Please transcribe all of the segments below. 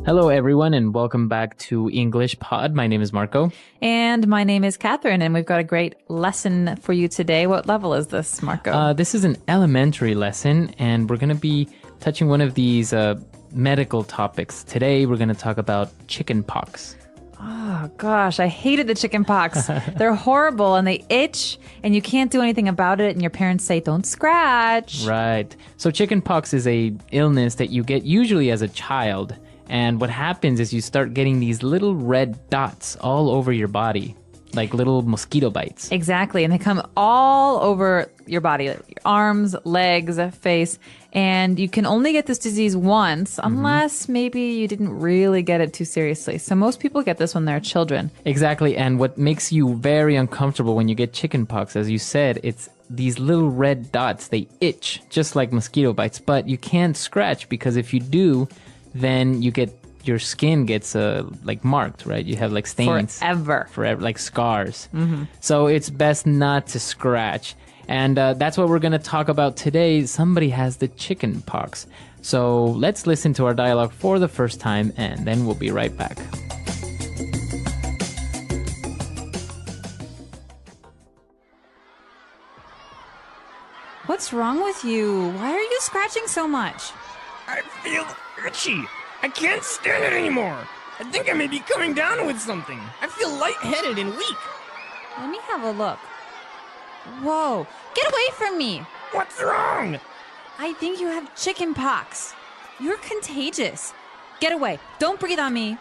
Hello, everyone, and welcome back to English Pod. My name is Marco. And my name is Catherine, and we've got a great lesson for you today. What level is this, Marco? This is an elementary lesson, and we're going to be touching one of these medical topics. Today, we're going to talk about chicken pox. Oh, gosh, I hated the chicken pox. They're horrible, and they itch, and you can't do anything about it, and your parents say, don't scratch. Right. So chicken pox is a illness that you get usually as a child. And what happens is you start getting these little red dots all over your body, like little mosquito bites. Exactly. And they come all over your body, like your arms, legs, face. And you can only get this disease once, unless maybe you didn't really get it too seriously. So most people get this when they're children. Exactly. And what makes you very uncomfortable when you get chicken pox, as you said, it's these little red dots. They itch just like mosquito bites, but you can't scratch because if you do, then your skin gets like marked, right? You have like stains Forever, like scars. So it's best not to scratch. And that's what we're going to talk about today. Somebody has the chicken pox. So let's listen to our dialogue for the first time, and then we'll be right back. What's wrong with you? Why are you scratching so much? I feel itchy. I can't stand it anymore. I think I may be coming down with something. I feel lightheaded and weak. Let me have a look. Whoa, get away from me. What's wrong? I think you have chicken pox. You're contagious. Get away. Don't breathe on me.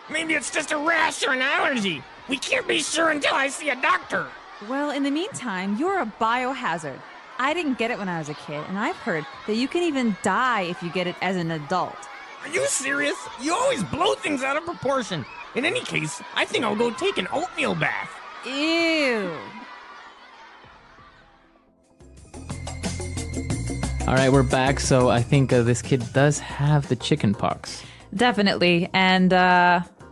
Maybe it's just a rash or an allergy. We can't be sure until I see a doctor. Well, in the meantime, you're a biohazard. I didn't get it when I was a kid, and I've heard that you can even die if you get it as an adult. Are you serious? You always blow things out of proportion. In any case, I think I'll go take an oatmeal bath. Ew. All right, we're back. So I think this kid does have the chicken pox. Definitely. And,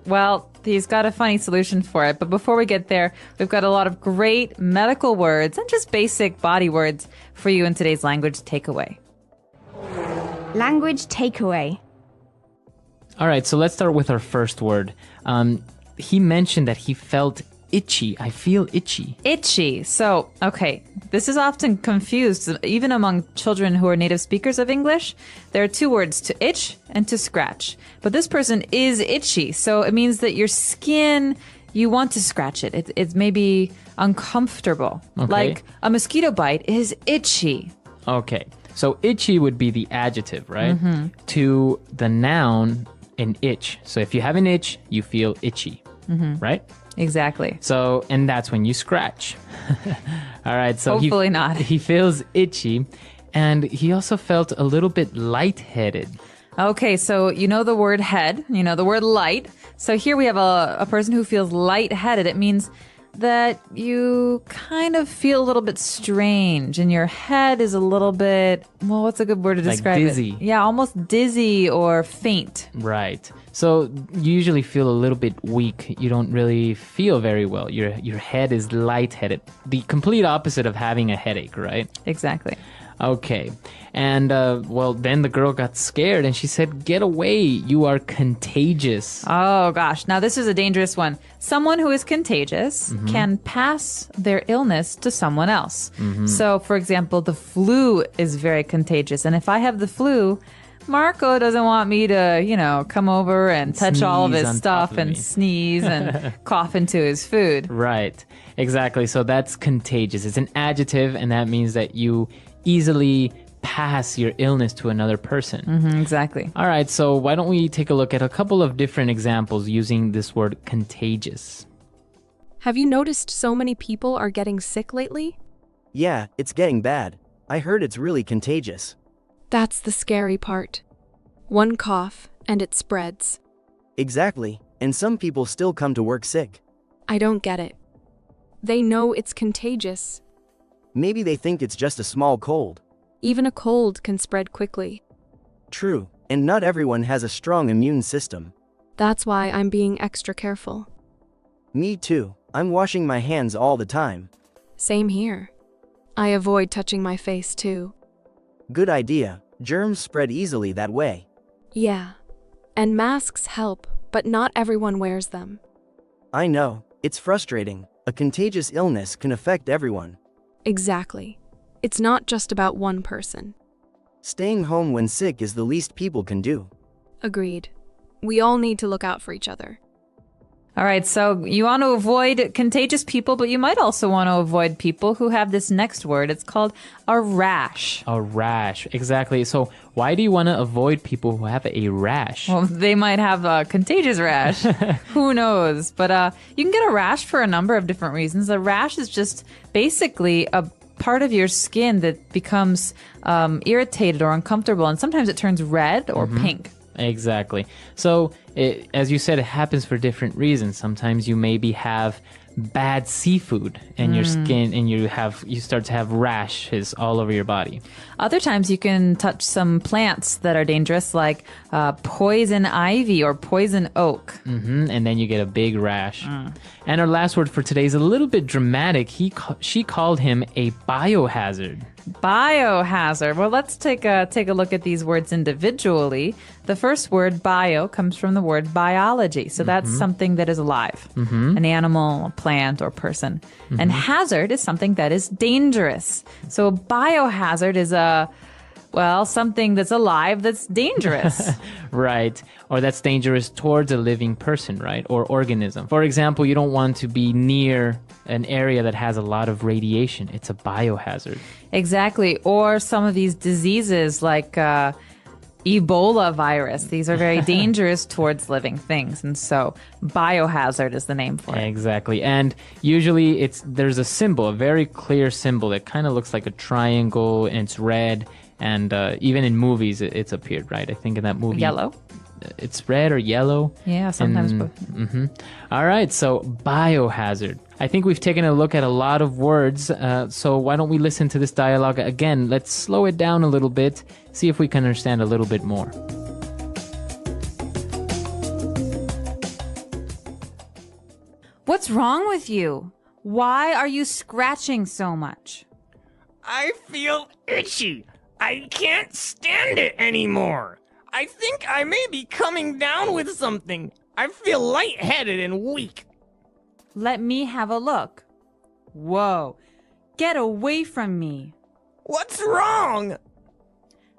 well, he's got a funny solution for it. But before we get there, we've got a lot of great medical words and just basic body words for you in today's language takeaway. Language takeaway. All right, so let's start with our first word. He mentioned that he felt itchy. I feel itchy. Itchy. So, okay, this is often confused, even among children who are native speakers of English. There are two words, to itch and to scratch. But this person is itchy, so it means that your skin, you want to scratch it. It's maybe uncomfortable. Okay. Like a mosquito bite is itchy. Okay, so itchy would be the adjective, right? To the noun, an itch. So if you have an itch, you feel itchy, right? Exactly. So, and that's when you scratch. All right, so Hopefully not. He feels itchy, and he also felt a little bit lightheaded. Okay, so you know the word head, you know the word light. So here we have a person who feels lightheaded. It means that you kind of feel a little bit strange and your head is a little bit, well, what's a good word to Like describe dizzy. it? Yeah, almost dizzy or faint. Right. So you usually feel a little bit weak. You don't really feel very well. Your head is lightheaded. The complete opposite of having a headache, right? Exactly. Okay. And, well, then the girl got scared and she said, "Get away. You are contagious." Oh gosh, now this is a dangerous one. Someone who is contagious can pass their illness to someone else. So, for example, the flu is very contagious. And if I have the flu, Marco doesn't want me to, come over and touch all of Sneeze his on stuff top of and me. sneeze and cough into his food. Right. Exactly. So that's contagious. It's an adjective, and that means that you easily pass your illness to another person. Exactly. All right, so why don't we take a look at a couple of different examples using this word contagious. Have you noticed so many people are getting sick lately? Yeah, it's getting bad. I heard it's really contagious. That's the scary part. One cough, and it spreads. Exactly, and some people still come to work sick. I don't get it. They know it's contagious. Maybe they think it's just a small cold. Even a cold can spread quickly. True, and not everyone has a strong immune system. That's why I'm being extra careful. Me too. I'm washing my hands all the time. Same here. I avoid touching my face too. Good idea. Germs spread easily that way. Yeah. And masks help, but not everyone wears them. I know, it's frustrating. A contagious illness can affect everyone. Exactly. It's not just about one person. Staying home when sick is the least people can do. Agreed. We all need to look out for each other. All right, so you want to avoid contagious people, but you might also want to avoid people who have this next word. It's called a rash. A rash, exactly. So why do you want to avoid people who have a rash? Well, they might have a contagious rash. Who knows? But you can get a rash for a number of different reasons. A rash is just basically a part of your skin that becomes irritated or uncomfortable, and sometimes it turns red or pink. Exactly. So, as you said, it happens for different reasons. Sometimes you maybe have bad seafood and your skin, and you start to have rashes all over your body. Other times you can touch some plants that are dangerous, like poison ivy or poison oak. And then you get a big rash. And our last word for today is a little bit dramatic. She called him a biohazard. Biohazard. Well, let's take a look at these words individually. The first word, bio, comes from the word biology. So that's something that is alive, an animal, a plant, or person. And hazard is something that is dangerous. So a biohazard is something that's alive that's dangerous. Right. Or that's dangerous towards a living person, right? Or organism. For example, you don't want to be near an area that has a lot of radiation. It's a biohazard. Exactly. Or some of these diseases like Ebola virus. These are very dangerous towards living things. And so biohazard is the name for it. Exactly. And usually there's a symbol, a very clear symbol that kind of looks like a triangle, and it's red. And even in movies, it's appeared, right? I think in that movie. Yellow. It's red or yellow. Yeah, sometimes both. All right, so biohazard. I think we've taken a look at a lot of words, so why don't we listen to this dialogue again? Let's slow it down a little bit, see if we can understand a little bit more. What's wrong with you? Why are you scratching so much? I feel itchy. I can't stand it anymore. I think I may be coming down with something. I feel lightheaded and weak. Let me have a look. Whoa. Get away from me. What's wrong?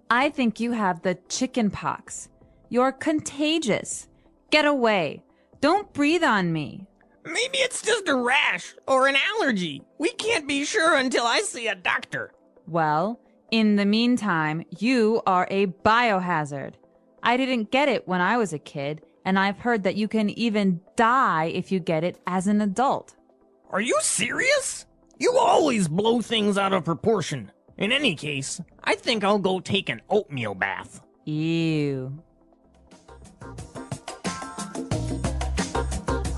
I think you have the chicken pox. You're contagious. Get away. Don't breathe on me. Maybe it's just a rash or an allergy. We can't be sure until I see a doctor. Well, in the meantime, you are a biohazard. I didn't get it when I was a kid, and I've heard that you can even die if you get it as an adult. Are you serious? You always blow things out of proportion. In any case, I think I'll go take an oatmeal bath. Ew.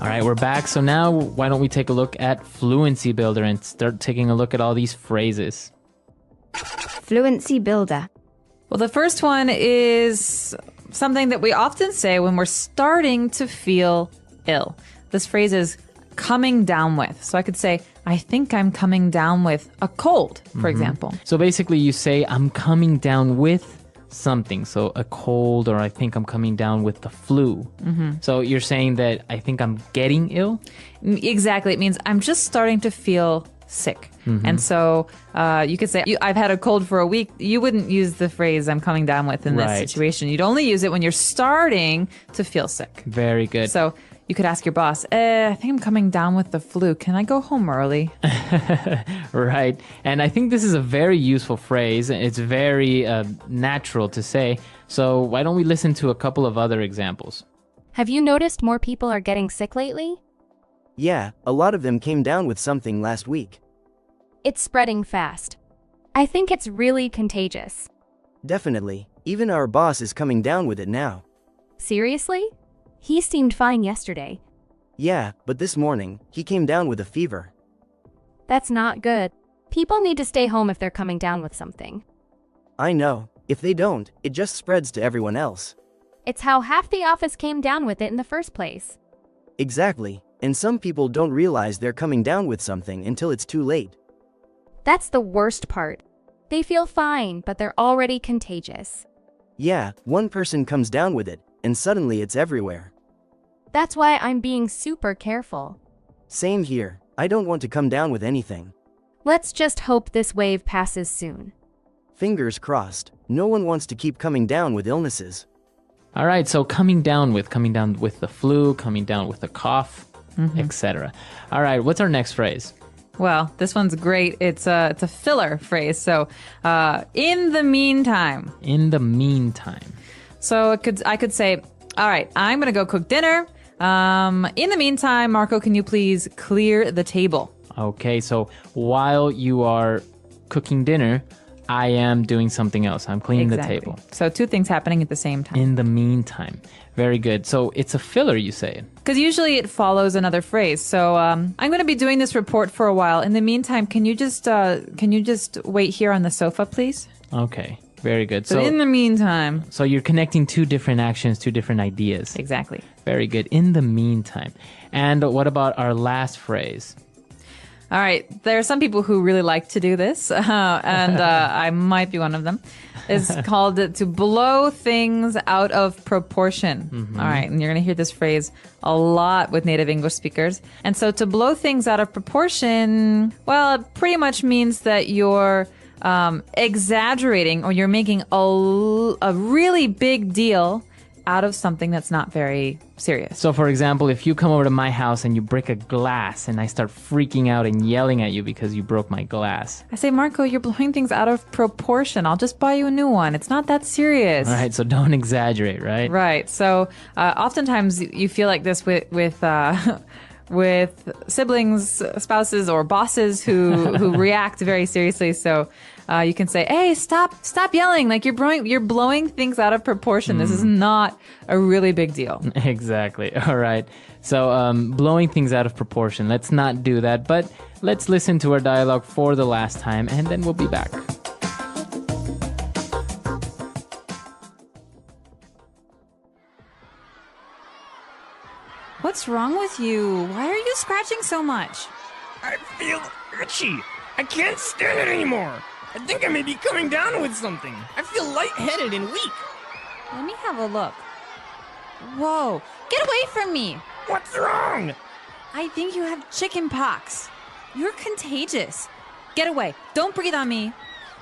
All right, we're back. So now why don't we take a look at Fluency Builder and start taking a look at all these phrases. Fluency Builder. Well, the first one is something that we often say when we're starting to feel ill. This phrase is coming down with. So I could say, I think I'm coming down with a cold, for example. So basically you say, I'm coming down with something. So a cold, or I think I'm coming down with the flu. So you're saying that I think I'm getting ill? Exactly. It means I'm just starting to feel sick. And so you could say, I've had a cold for a week. You wouldn't use the phrase I'm coming down with in this situation. You'd only use it when you're starting to feel sick. Very good. So you could ask your boss, I think I'm coming down with the flu. Can I go home early? Right. And I think this is a very useful phrase. It's very natural to say. So why don't we listen to a couple of other examples? Have you noticed more people are getting sick lately? Yeah, a lot of them came down with something last week. It's spreading fast. I think it's really contagious. Definitely. Even our boss is coming down with it now. Seriously? He seemed fine yesterday. Yeah, but this morning, he came down with a fever. That's not good. People need to stay home if they're coming down with something. I know. If they don't, it just spreads to everyone else. It's how half the office came down with it in the first place. Exactly. And some people don't realize they're coming down with something until it's too late. That's the worst part. They feel fine, but they're already contagious. Yeah, one person comes down with it, and suddenly it's everywhere. That's why I'm being super careful. Same here, I don't want to come down with anything. Let's just hope this wave passes soon. Fingers crossed, no one wants to keep coming down with illnesses. All right, so coming down with the flu, coming down with a cough, etc. All right, what's our next phrase? Well, this one's great. It's a filler phrase. So, in the meantime. In the meantime. So I could say, all right, I'm gonna go cook dinner. In the meantime, Marco, can you please clear the table? Okay, so while you are cooking dinner, I am doing something else. I'm cleaning the table. So two things happening at the same time. In the meantime. Very good. So it's a filler, you say? Because usually it follows another phrase. So I'm going to be doing this report for a while. In the meantime, can you just wait here on the sofa, please? Okay, very good. So in the meantime. So you're connecting two different actions, two different ideas. Exactly. Very good. In the meantime. And what about our last phrase? All right. There are some people who really like to do this, and I might be one of them. It's called to blow things out of proportion. All right. And you're going to hear this phrase a lot with native English speakers. And so to blow things out of proportion, well, it pretty much means that you're exaggerating or you're making a really big deal out of something that's not very serious. So, for example, if you come over to my house and you break a glass and I start freaking out and yelling at you because you broke my glass. I say, Marco, you're blowing things out of proportion. I'll just buy you a new one. It's not that serious. All right, so don't exaggerate, right? Right. So, oftentimes you feel like this with siblings, spouses, or bosses who react very seriously. So you can say, "Hey, stop yelling! Like you're blowing things out of proportion. This is not a really big deal." Exactly. All right. So blowing things out of proportion. Let's not do that. But let's listen to our dialogue for the last time, and then we'll be back. What's wrong with you? Why are you scratching so much? I feel itchy. I can't stand it anymore. I think I may be coming down with something. I feel lightheaded and weak. Let me have a look. Whoa, get away from me. What's wrong? I think you have chicken pox. You're contagious. Get away. Don't breathe on me.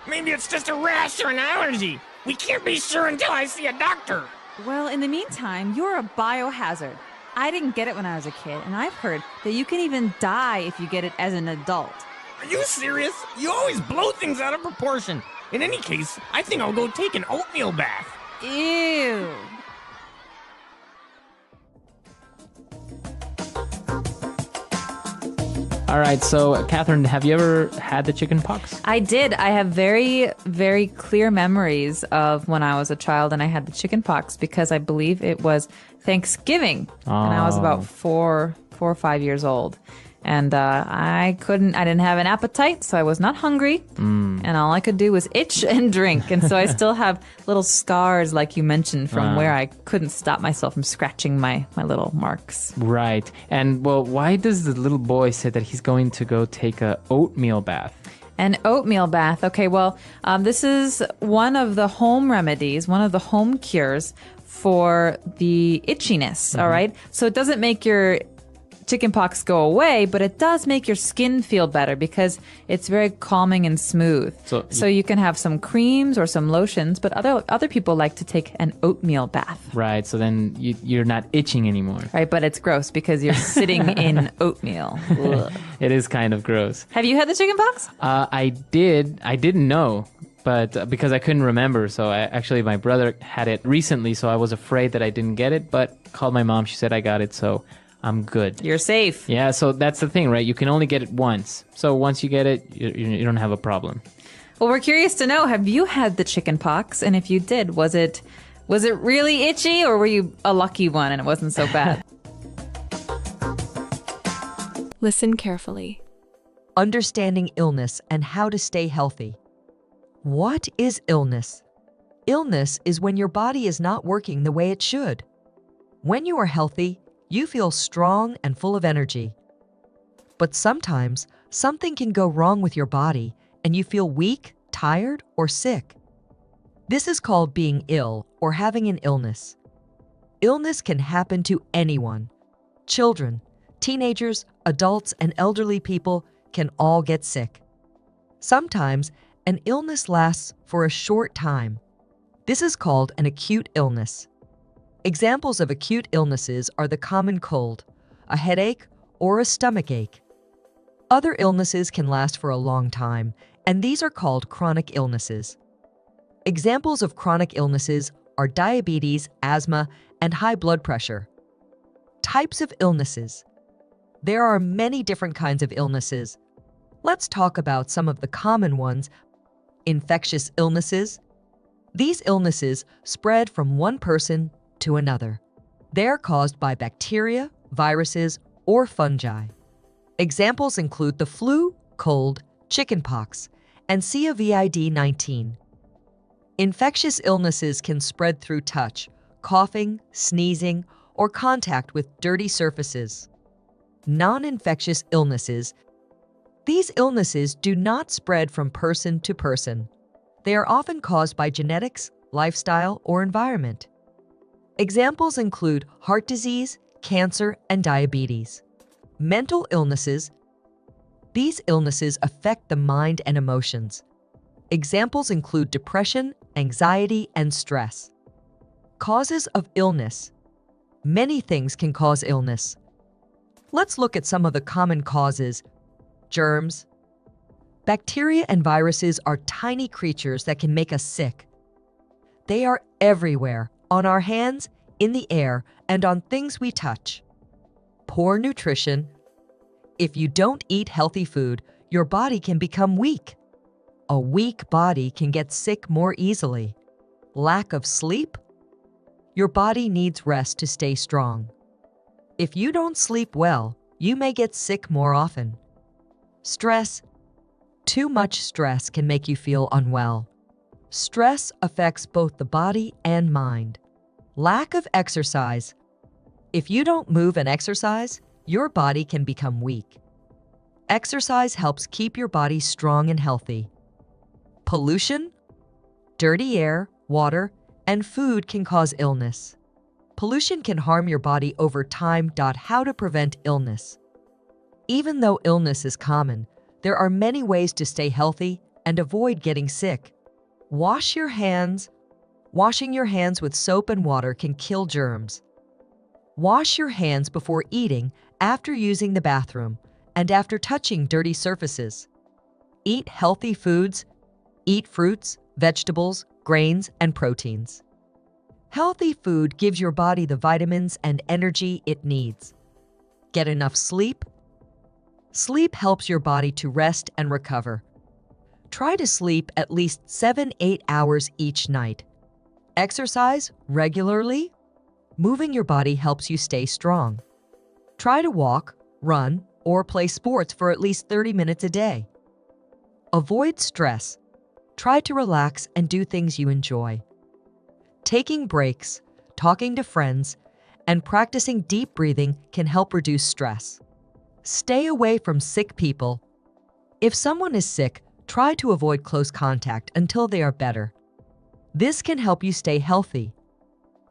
Maybe it's just a rash or an allergy. We can't be sure until I see a doctor. Well, in the meantime, you're a biohazard. I didn't get it when I was a kid, and I've heard that you can even die if you get it as an adult. Are you serious? You always blow things out of proportion. In any case, I think I'll go take an oatmeal bath. Ew. All right, so Catherine, have you ever had the chicken pox? I did. I have very, very clear memories of when I was a child and I had the chicken pox because I believe it was Thanksgiving. And I was about 4 or 5 years old. And I didn't have an appetite, so I was not hungry. And all I could do was itch and drink. And so I still have little scars, like you mentioned, from where I couldn't stop myself from scratching my little marks. Right. And, well, why does the little boy say that he's going to go take a oatmeal bath? An oatmeal bath. Okay, well, this is one of the home remedies, one of the home cures for the itchiness, all right? So it doesn't make your chickenpox go away, but it does make your skin feel better because it's very calming and smooth. So you can have some creams or some lotions, but other people like to take an oatmeal bath. Right, so then you're not itching anymore. Right, but it's gross because you're sitting in oatmeal. Ugh. It is kind of gross. Have you had the chickenpox? I didn't know, but because I couldn't remember. So my brother had it recently, so I was afraid that I didn't get it, but called my mom. She said I got it, so I'm good. You're safe. Yeah, so that's the thing, right? You can only get it once. So once you get it, you don't have a problem. Well, we're curious to know, have you had the chicken pox? And if you did, was it really itchy, or were you a lucky one and it wasn't so bad? Listen carefully. Understanding illness and how to stay healthy. What is illness? Illness is when your body is not working the way it should. When you are healthy, you feel strong and full of energy. But sometimes, something can go wrong with your body and you feel weak, tired, or sick. This is called being ill or having an illness. Illness can happen to anyone. Children, teenagers, adults, and elderly people can all get sick. Sometimes, an illness lasts for a short time. This is called an acute illness. Examples of acute illnesses are the common cold, a headache, or a stomach ache. Other illnesses can last for a long time, and these are called chronic illnesses. Examples of chronic illnesses are diabetes, asthma, and high blood pressure. Types of illnesses. There are many different kinds of illnesses. Let's talk about some of the common ones. Infectious illnesses. These illnesses spread from one person to another. They are caused by bacteria, viruses, or fungi. Examples include the flu, cold, chickenpox, and COVID-19. Infectious illnesses can spread through touch, coughing, sneezing, or contact with dirty surfaces. Non-infectious illnesses. These illnesses do not spread from person to person. They are often caused by genetics, lifestyle, or environment. Examples include heart disease, cancer, and diabetes. Mental illnesses. These illnesses affect the mind and emotions. Examples include depression, anxiety, and stress. Causes of illness. Many things can cause illness. Let's look at some of the common causes. Germs. Bacteria and viruses are tiny creatures that can make us sick. They are everywhere, on our hands, in the air, and on things we touch. Poor nutrition. If you don't eat healthy food, your body can become weak. A weak body can get sick more easily. Lack of sleep. Your body needs rest to stay strong. If you don't sleep well, you may get sick more often. Stress. Too much stress can make you feel unwell. Stress affects both the body and mind. Lack of exercise. If you don't move and exercise, your body can become weak. Exercise helps keep your body strong and healthy. Pollution. Dirty air, water, and food can cause illness. Pollution can harm your body over time. How to prevent illness. Even though illness is common, there are many ways to stay healthy and avoid getting sick. Wash your hands. Washing your hands with soap and water can kill germs. Wash your hands before eating, after using the bathroom, and after touching dirty surfaces. Eat healthy foods. Eat fruits, vegetables, grains, and proteins. Healthy food gives your body the vitamins and energy it needs. Get enough sleep. Sleep helps your body to rest and recover. Try to sleep at least 7-8 hours each night. Exercise regularly. Moving your body helps you stay strong. Try to walk, run, or play sports for at least 30 minutes a day. Avoid stress. Try to relax and do things you enjoy. Taking breaks, talking to friends, and practicing deep breathing can help reduce stress. Stay away from sick people. If someone is sick, try to avoid close contact until they are better. This can help you stay healthy.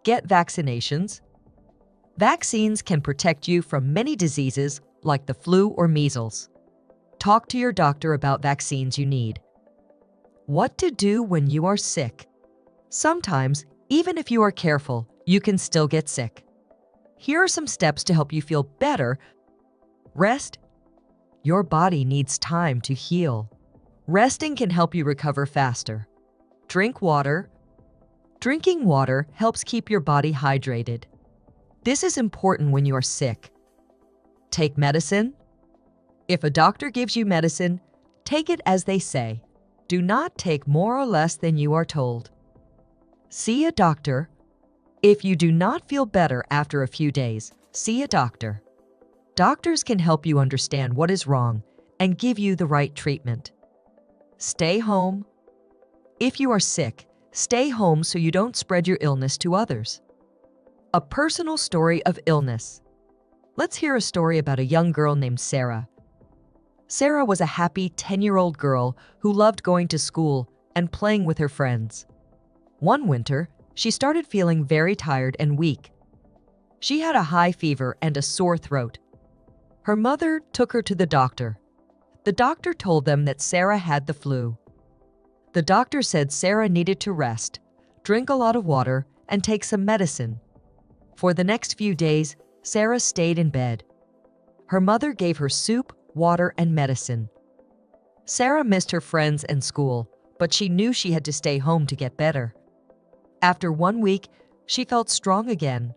Get vaccinations. Vaccines can protect you from many diseases like the flu or measles. Talk to your doctor about vaccines you need. What to do when you are sick. Sometimes, even if you are careful, you can still get sick. Here are some steps to help you feel better. Rest. Your body needs time to heal. Resting can help you recover faster. Drink water. Drinking water helps keep your body hydrated. This is important when you are sick. Take medicine. If a doctor gives you medicine, take it as they say. Do not take more or less than you are told. See a doctor. If you do not feel better after a few days, see a doctor. Doctors can help you understand what is wrong and give you the right treatment. Stay home. If you are sick, stay home so you don't spread your illness to others. A personal story of illness. Let's hear a story about a young girl named Sarah. Sarah was a happy 10-year-old girl who loved going to school and playing with her friends. One winter, she started feeling very tired and weak. She had a high fever and a sore throat. Her mother took her to the doctor. The doctor told them that Sarah had the flu. The doctor said Sarah needed to rest, drink a lot of water, and take some medicine. For the next few days, Sarah stayed in bed. Her mother gave her soup, water, and medicine. Sarah missed her friends and school, but she knew she had to stay home to get better. After 1 week, she felt strong again.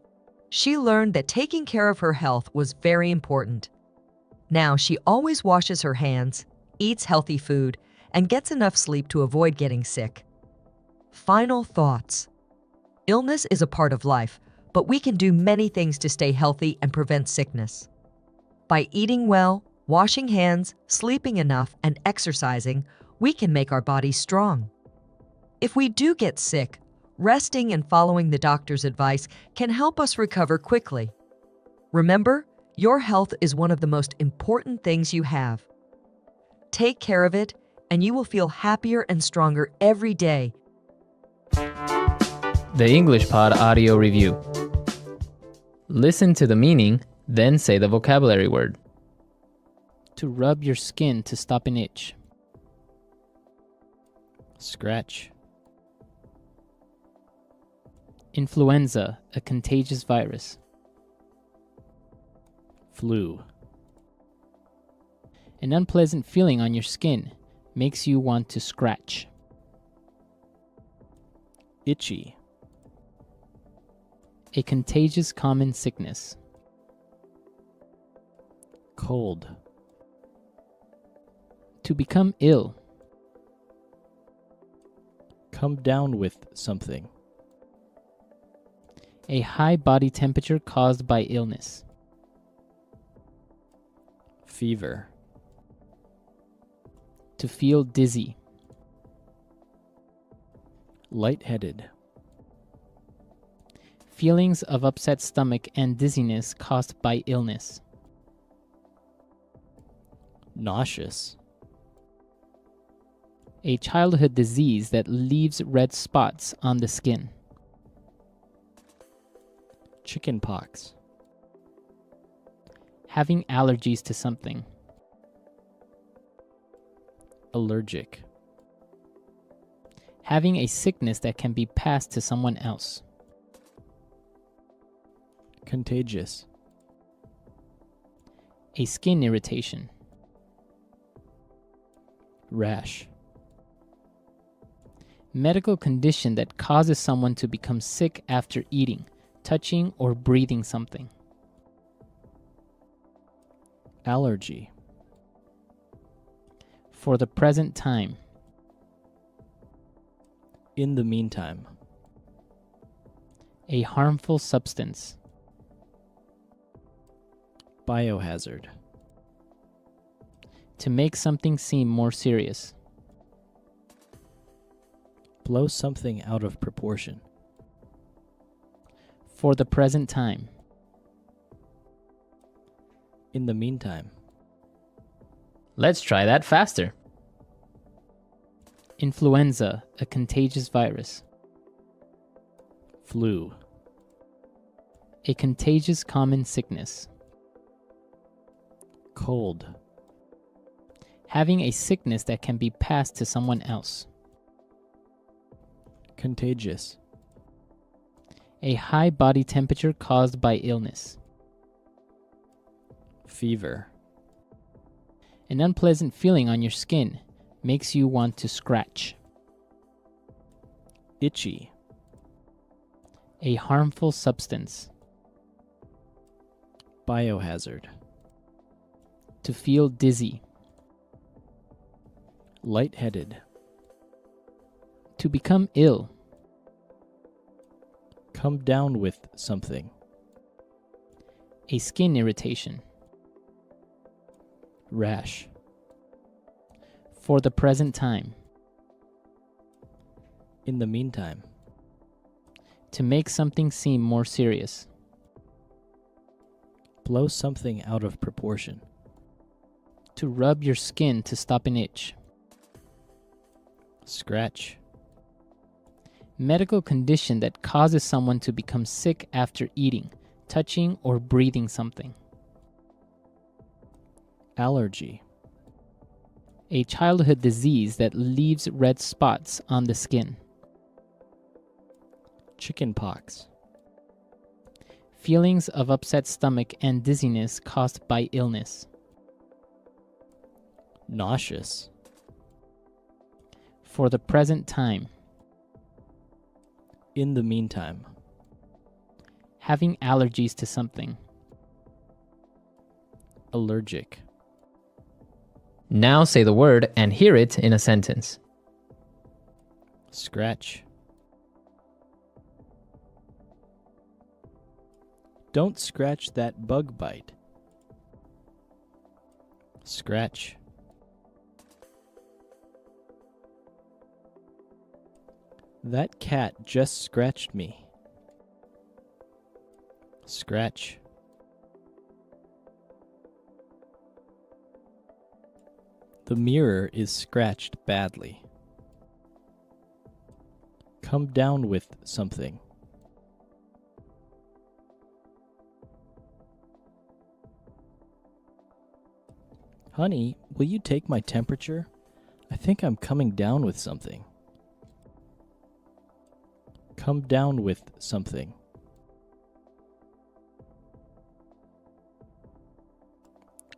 She learned that taking care of her health was very important. Now she always washes her hands, eats healthy food, and gets enough sleep to avoid getting sick. Final thoughts. Illness is a part of life, but we can do many things to stay healthy and prevent sickness. By eating well, washing hands, sleeping enough, and exercising, we can make our bodies strong. If we do get sick, resting and following the doctor's advice can help us recover quickly. Remember, your health is one of the most important things you have. Take care of it, and you will feel happier and stronger every day. The English Pod Audio Review. Listen to the meaning, then say the vocabulary word. To rub your skin to stop an itch. Scratch. Influenza, a contagious virus. Flu. An unpleasant feeling on your skin makes you want to scratch. Itchy. A contagious common sickness. Cold. To become ill. Come down with something. A high body temperature caused by illness. Fever. To feel dizzy. Lightheaded. Feelings of upset stomach and dizziness caused by illness. Nauseous. A childhood disease that leaves red spots on the skin. Chickenpox. Having allergies to something. Allergic. Having a sickness that can be passed to someone else. Contagious. A skin irritation. Rash. Medical condition that causes someone to become sick after eating, touching, or breathing something. Allergy. For the present time. In the meantime. A harmful substance. Biohazard. To make something seem more serious. Blow something out of proportion. For the present time. In the meantime. Let's try that faster. Influenza, a contagious virus. Flu. A contagious common sickness. Cold. Having a sickness that can be passed to someone else. Contagious. A high body temperature caused by illness. Fever. An unpleasant feeling on your skin makes you want to scratch. Itchy. A harmful substance. Biohazard. To feel dizzy. Lightheaded. To become ill. Come down with something. A skin irritation. Rash. For the present time. In the meantime. To make something seem more serious. Blow something out of proportion. To rub your skin to stop an itch. Scratch. Medical condition that causes someone to become sick after eating, touching or breathing something. Allergy. A childhood disease that leaves red spots on the skin. Chickenpox. Feelings of upset stomach and dizziness caused by illness. Nauseous. For the present time. In the meantime. Having allergies to something. Allergic. Now say the word and hear it in a sentence. Scratch. Don't scratch that bug bite. Scratch. That cat just scratched me. Scratch. The mirror is scratched badly. Come down with something. Honey, will you take my temperature? I think I'm coming down with something. Come down with something.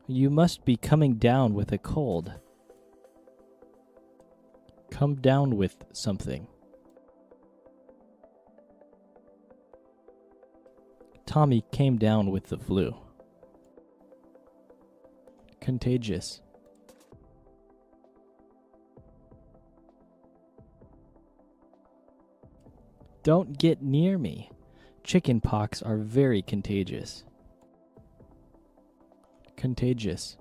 You must be coming down with a cold. Come down with something. Tommy came down with the flu. Contagious. Don't get near me. Chickenpox are very contagious. Contagious.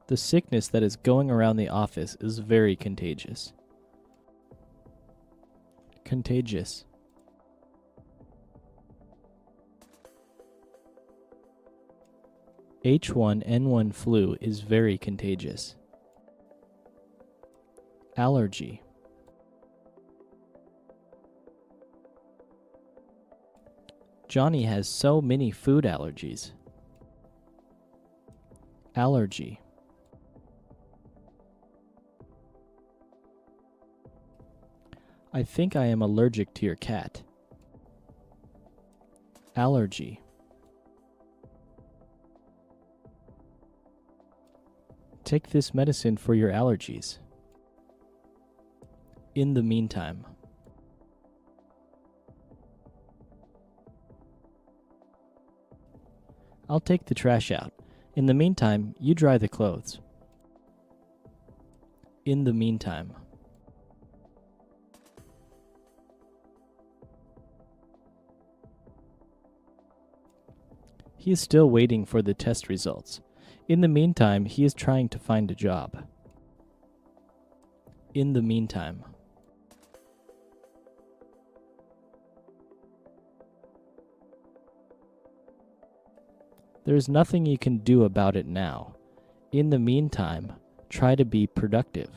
The sickness that is going around the office is very contagious. Contagious. H1N1 flu is very contagious. Allergy. Johnny has so many food allergies. Allergy. I think I am allergic to your cat. Allergy. Take this medicine for your allergies. In the meantime. I'll take the trash out. In the meantime, you dry the clothes. In the meantime. He is still waiting for the test results. In the meantime, he is trying to find a job. In the meantime. There is nothing you can do about it now. In the meantime, try to be productive.